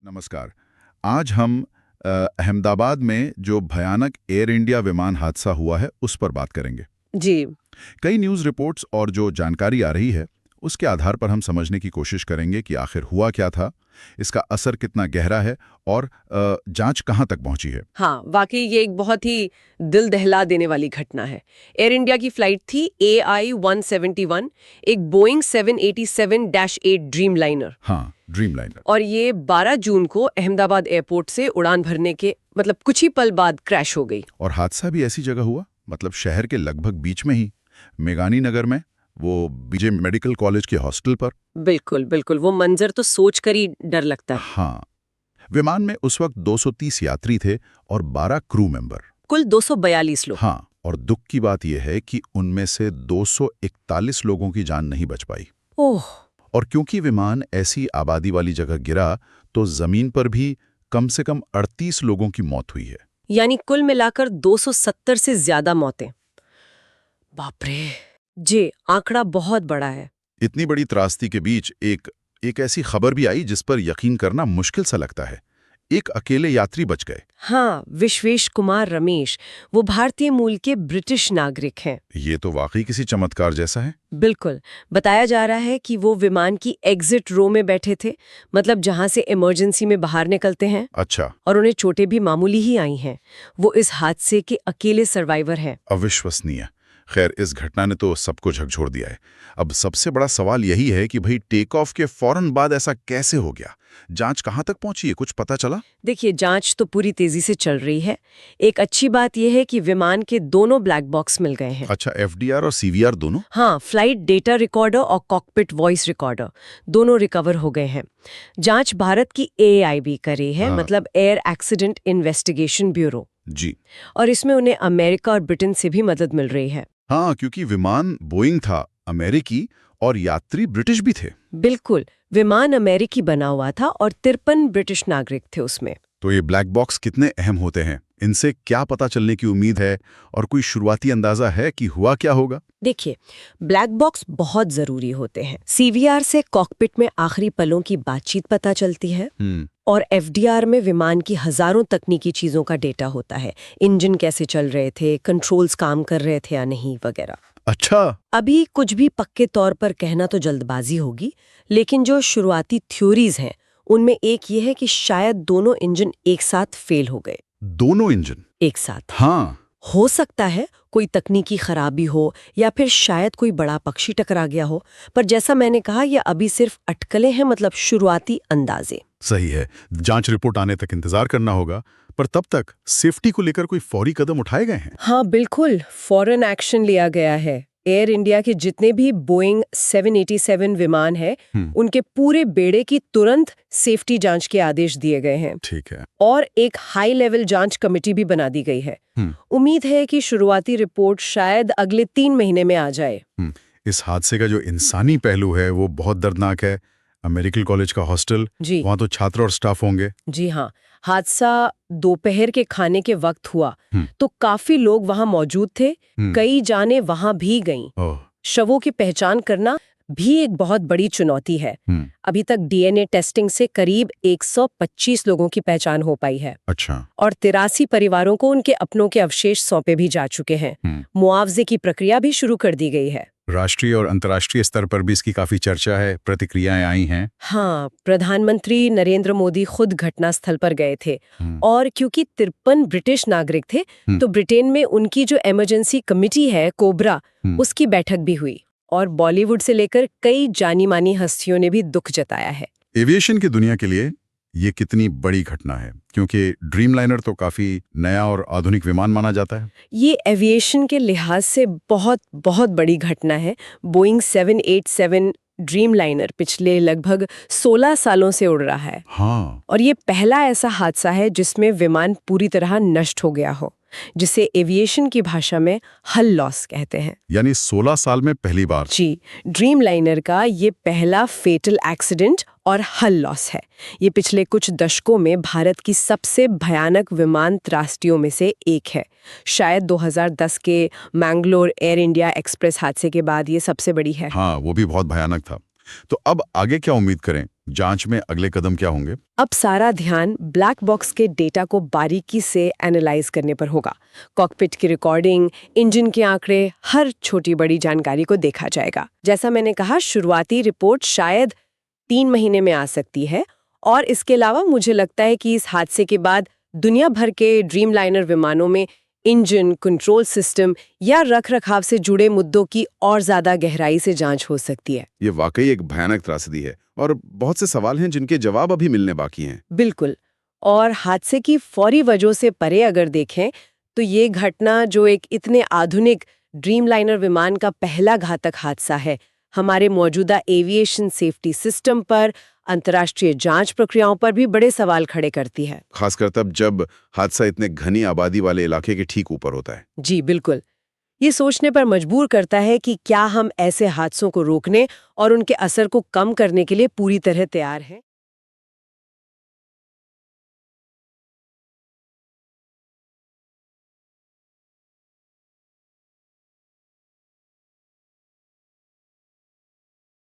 नमस्कार। आज हम अहमदाबाद में जो भयानक एयर इंडिया विमान हादसा हुआ है उस पर बात करेंगे। जी। कई न्यूज़ रिपोर्ट्स और जो जानकारी आ रही है उसके आधार पर हम समझने की कोशिश करेंगे कि आखिर हुआ क्या था, इसका असर कितना गहरा है और जांच कहां तक पहुंची है। हाँ, वाकई ये एक बहुत ही दिल दहला देने वाली घटना है। एयर इंडिया की फ्लाइट थी AI-171, एक बोइंग 787-8 ड्रीम लाइनर। हाँ, ड्रीम लाइनर। और ये 12 जून को अहमदाबाद एयरपोर्ट से उड़ान भरने के कुछ ही पल बाद क्रैश हो गई। और हादसा भी ऐसी जगह हुआ, शहर के लगभग बीच में ही, मेगानी नगर में, वो बीजे मेडिकल कॉलेज के हॉस्टल पर। बिल्कुल बिल्कुल, वो मंजर तो सोच कर ही डर लगता है। हाँ, विमान में उस वक्त 230 यात्री थे और 12 क्रू मेंबर, कुल 242 लोग। हाँ, और दुख की बात यह है कि उनमें से 241 लोगों की जान नहीं बच पाई। ओह। और क्योंकि विमान ऐसी आबादी वाली जगह गिरा तो जमीन पर भी कम से कम 38 लोगों की मौत हुई है। यानी कुल मिलाकर 270 से ज्यादा मौतें। बाप रे। जी, आंकड़ा बहुत बड़ा है। इतनी बड़ी त्रासदी के बीच एक ऐसी खबर भी आई जिस पर यकीन करना मुश्किल सा लगता है। एक अकेले यात्री बच गए। हाँ, विश्वेश कुमार रमेश, वो भारतीय मूल के ब्रिटिश नागरिक हैं। ये तो वाकई किसी चमत्कार जैसा है। बिल्कुल। बताया जा रहा है कि वो विमान की एग्जिट रो में बैठे थे, जहां से इमरजेंसी में बाहर निकलते हैं। अच्छा। और उन्हें चोटें भी मामूली ही आई हैं। वो इस हादसे के अकेले सर्वाइवर हैं। अविश्वसनीय। खैर, इस घटना ने तो सबको झकझोर दिया है। अब सबसे बड़ा सवाल यही है कि भाई टेक ऑफ के फौरन बाद ऐसा कैसे हो गया? जांच कहां तक पहुंची है, कुछ पता चला? देखिए, जांच तो पूरी तेजी से चल रही है। एक अच्छी बात यह है कि विमान के दोनों ब्लैक बॉक्स मिल गए हैं। अच्छा, FDR और CVR दोनों? हाँ, फ्लाइट डेटा रिकॉर्डर और कॉकपिट वॉइस रिकॉर्डर दोनों रिकवर हो गए हैं। जांच भारत की AAIB कर रही है, हाँ। Air accident investigation bureau. जी। और इसमें उन्हें अमेरिका और ब्रिटेन से भी मदद मिल रही है। हाँ, क्योंकि विमान बोइंग था, अमेरिकी, और यात्री ब्रिटिश भी थे। बिल्कुल, विमान अमेरिकी बना हुआ था और 53 ब्रिटिश नागरिक थे उसमें। तो ये ब्लैक बॉक्स कितने अहम होते हैं? इनसे क्या पता चलने की उम्मीद है और कोई शुरुआती अंदाजा है कि हुआ क्या होगा? देखिए, ब्लैक बॉक्स बहुत जरूरी होते हैं। CVR से कॉकपिट में आखिरी पलों की बातचीत पता चलती है। और FDR में विमान की हजारों तकनीकी चीजों का डेटा होता है। इंजन कैसे चल रहे थे, कंट्रोल्स काम कर रहे थे या नहीं, वगैरह। अच्छा। अभी कुछ भी पक्के तौर पर कहना तो जल्दबाजी होगी, लेकिन जो शुरुआती थ्योरीज हैं उनमें एक ये है कि शायद दोनों इंजन एक साथ फेल हो गए। दोनों इंजन एक साथ? हाँ। हो सकता है कोई तकनीकी खराबी हो या फिर शायद कोई बड़ा पक्षी टकरा गया हो, पर जैसा मैंने कहा, यह अभी सिर्फ अटकलें हैं, शुरुआती अंदाजे। सही है, जांच रिपोर्ट आने तक इंतजार करना होगा। पर तब तक सेफ्टी को लेकर कोई फौरी कदम उठाए गए हैं? हाँ बिल्कुल, फौरन एक्शन लिया गया है। एयर इंडिया के जितने भी बोइंग 787 विमान हैं, उनके पूरे बेड़े की तुरंत सेफ्टी जांच के आदेश दिए गए हैं। ठीक है। और एक हाई लेवल जांच कमेटी भी बना दी गई है। उम्मीद है कि शुरुआती रिपोर्ट शायद अगले 3 महीने में आ जाए। इस हादसे का जो इंसानी पहलू है वो बहुत दर्दनाक है। मेडिकल कॉलेज का हॉस्टल, जी, वहाँ तो छात्र और स्टाफ होंगे। जी हाँ। हादसा दोपहर के खाने के वक्त हुआ, तो काफी लोग वहाँ मौजूद थे। कई जानें वहाँ भी गईं। शवों की पहचान करना भी एक बहुत बड़ी चुनौती है। अभी तक DNA टेस्टिंग से करीब 125 लोगों की पहचान हो पाई है। अच्छा। और 83 परिवारों को उनके अपनों के अवशेष सौंपे भी जा चुके हैं। मुआवजे की प्रक्रिया भी शुरू कर दी गई है। राष्ट्रीय और अंतर्राष्ट्रीय स्तर पर भी इसकी काफी चर्चा है, प्रतिक्रियाएं आई हैं। हाँ, प्रधानमंत्री नरेंद्र मोदी खुद घटनास्थल पर गए थे। और क्योंकि 53 ब्रिटिश नागरिक थे, तो ब्रिटेन में उनकी जो इमरजेंसी कमेटी है, कोबरा, उसकी बैठक भी हुई। और बॉलीवुड से लेकर कई जानी मानी हस्तियों ने भी दुख जताया है। एविएशन की दुनिया के लिए ये कितनी बड़ी घटना है, क्योंकि ड्रीमलाइनर तो काफी नया और आधुनिक विमान माना जाता है। ये एविएशन के लिहाज से बहुत बहुत बड़ी घटना है। बोइंग 787 ड्रीमलाइनर पिछले लगभग 16 सालों से उड़ रहा है। हाँ। और ये पहला ऐसा हादसा है जिसमें विमान पूरी तरह नष्ट हो गया हो, जिसे एविएशन की भाषा में हल लॉस कहते हैं। यानी 16 साल में पहली बार। जी, ड्रीमलाइनर का ये पहला फेटल एक्सीडेंट और हल लॉस है। ये पिछले कुछ दशकों में भारत की सबसे भयानक विमान त्रासदियों में से एक है। शायद 2010 के मैंगलोर एयर इंडिया एक्सप्रेस हादसे के बाद ये सबसे बड़ी है। हाँ, वो भी बहुत भयानक था। तो अब आगे क्या उम्मीद करें? जांच में अगले कदम क्या होंगे? अब सारा ध्यान ब्लैक बॉक्स के डेटा को बारीकी से एनालाइज करने पर होगा। कॉकपिट की रिकॉर्डिंग, इंजन के आंकड़े, हर छोटी बड़ी जानकारी को देखा जाएगा। जैसा मैंने कहा, शुरुआती रिपोर्ट शायद 3 महीने में आ सकती है। और इसके अलावा मुझे लगता है कि इस हादसे के बाद दुनिया भर के ड्रीमलाइनर विमानों में इंजन, कंट्रोल सिस्टम या रखरखाव से जुड़े मुद्दों की और ज्यादा गहराई से जांच हो सकती है। ये वाकई एक भयानक त्रासदी है और बहुत से सवाल हैं जिनके जवाब अभी मिलने बाकी हैं। बिल्कुल। और हादसे की फौरी वजह से परे अगर देखें तो ये घटना, जो एक इतने आधुनिक ड्रीमलाइनर विमान का पहला घातक हादसा है, हमारे मौजूदा एविएशन सेफ्टी सिस्टम पर, अंतर्राष्ट्रीय जांच प्रक्रियाओं पर भी बड़े सवाल खड़े करती है। खासकर तब जब हादसा इतने घनी आबादी वाले इलाके के ठीक ऊपर होता है। जी बिल्कुल। ये सोचने पर मजबूर करता है कि क्या हम ऐसे हादसों को रोकने और उनके असर को कम करने के लिए पूरी तरह तैयार हैं।